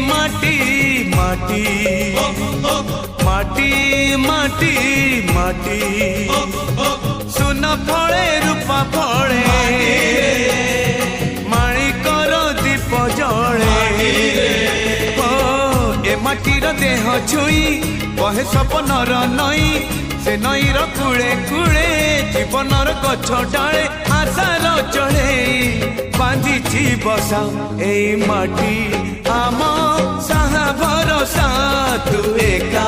माटी माटी माटी माटी माटी सुन फले रूपा फले माणिकर दीप जले ए माटीर देह छुई कहे सपनर नई से नईर कूले कूले जीवनर गछ डाले आशार चढ़े बांधी बसा ए माटी आम साहा भरोसा तू एका